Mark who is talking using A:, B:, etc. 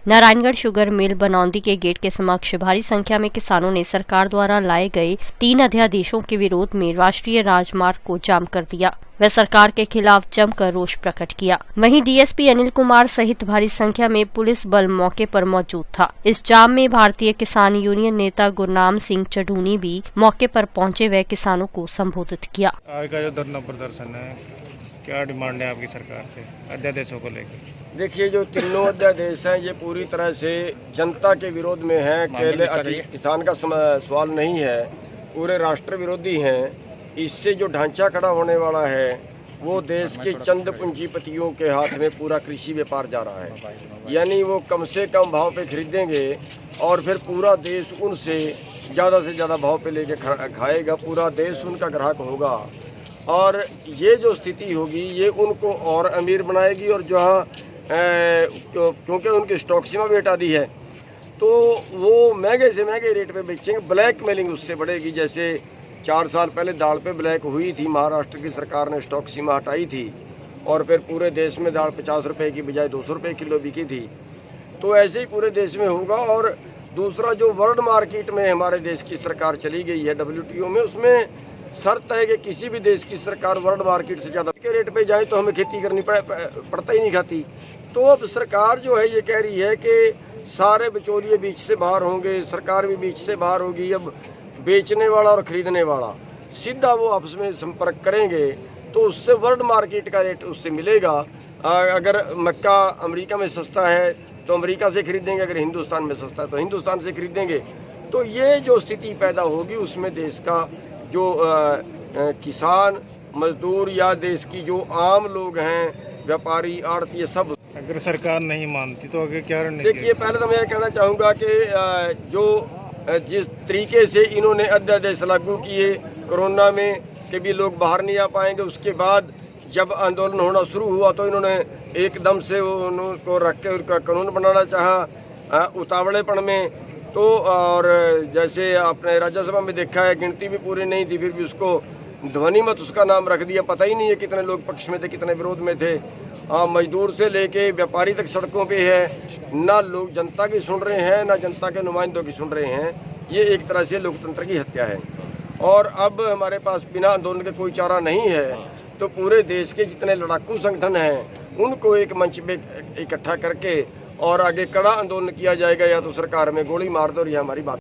A: Narayangarh sugar mill बनौंदी के gate के समक्ष भारी संख्या में किसानों ने सरकार द्वारा लाए गए 3 अध्यादेशों के विरोध में राष्ट्रीय राजमार्ग को जाम कर दिया व सरकार के खिलाफ जमकर रोष प्रकट किया। वहीं डीएसपी अनिल कुमार सहित भारी संख्या में पुलिस बल मौके पर मौजूद था। इस जाम में भारतीय किसान यूनियन नेता गुरनाम सिंह चढ़ूनी भी मौके पर पहुंचे व किसानों को संबोधित किया।
B: आज का जो धरना प्रदर्शन है, क्या डिमांड है आपकी सरकार से अध्यादेशों को लेकर?
C: देखिए, जो तीनों अध्यादेश हैं ये पूरी तरह से जनता के विरोध में है। केवल किसान का सवाल नहीं है, पूरे राष्ट्र विरोधी हैं। इससे जो ढांचा खड़ा होने वाला है वो देश के चंद पूंजीपतियों के हाथ में पूरा कृषि व्यापार जा रहा है। यानी वो कम से कम भाव पे खरीदेंगे और फिर पूरा देश उनसे से ज़्यादा भाव पे लेके खाएगा। पूरा देश उनका ग्राहक होगा और ये जो स्थिति होगी ये उनको और अमीर बनाएगी। और जहाँ क्योंकि उनकी स्टॉक सीमा भी हटा दी है तो वो महंगे से महंगे रेट पे बेचेंगे। ब्लैक मेलिंग उससे बढ़ेगी। जैसे 4 साल पहले दाल पे ब्लैक हुई थी, महाराष्ट्र की सरकार ने स्टॉक सीमा हटाई थी और फिर पूरे देश में दाल 50 रुपये की बजाय 200 रुपये किलो बिकी थी। तो ऐसे ही पूरे देश में होगा। और दूसरा, जो वर्ल्ड मार्केट में हमारे देश की सरकार चली गई है WTO में, उसमें शर्त है कि किसी भी देश की सरकार वर्ल्ड मार्केट से ज़्यादा के रेट पे जाए तो हमें खेती करनी पड़ता ही नहीं खाती। तो अब सरकार जो है ये कह रही है कि सारे बिचौलिए बीच से बाहर होंगे, सरकार भी बीच से बाहर होगी। अब बेचने वाला और ख़रीदने वाला सीधा वो आपस में संपर्क करेंगे तो उससे वर्ल्ड मार्केट का रेट उससे मिलेगा। अगर मक्का अमेरिका में सस्ता है तो अमेरिका से खरीदेंगे, अगर हिंदुस्तान में सस्ता है तो हिंदुस्तान से खरीदेंगे। तो ये जो स्थिति पैदा होगी उसमें देश का जो किसान मजदूर या देश की जो आम लोग हैं, व्यापारी, आड़ती, ये सब।
B: अगर सरकार नहीं मानती तो आगे क्या रणनीति?
C: देखिए, पहले तो मैं ये कहना चाहूँगा कि जो जिस तरीके से इन्होंने अध्यादेश लागू किए कोरोना में कि भी लोग बाहर नहीं आ पाएंगे, उसके बाद जब आंदोलन होना शुरू हुआ तो इन्होंने एकदम से उनको रख के उनका कानून बनाना चाहा उतावलेपन में। तो और जैसे आपने राज्यसभा में देखा है, गिनती भी पूरी नहीं थी, फिर भी उसको ध्वनिमत उसका नाम रख दिया। पता ही नहीं है कितने लोग पक्ष में थे, कितने विरोध में थे। मजदूर से लेके व्यापारी तक सड़कों पे है। ना लोग जनता की सुन रहे हैं, ना जनता के नुमाइंदों की सुन रहे हैं। ये एक तरह से लोकतंत्र की हत्या है। और अब हमारे पास बिना आंदोलन के कोई चारा नहीं है। तो पूरे देश के जितने लड़ाकू संगठन हैं उनको एक मंच पे इकट्ठा करके और आगे कड़ा आंदोलन किया जाएगा, या तो सरकार में गोली मार दो। और ये हमारी बात।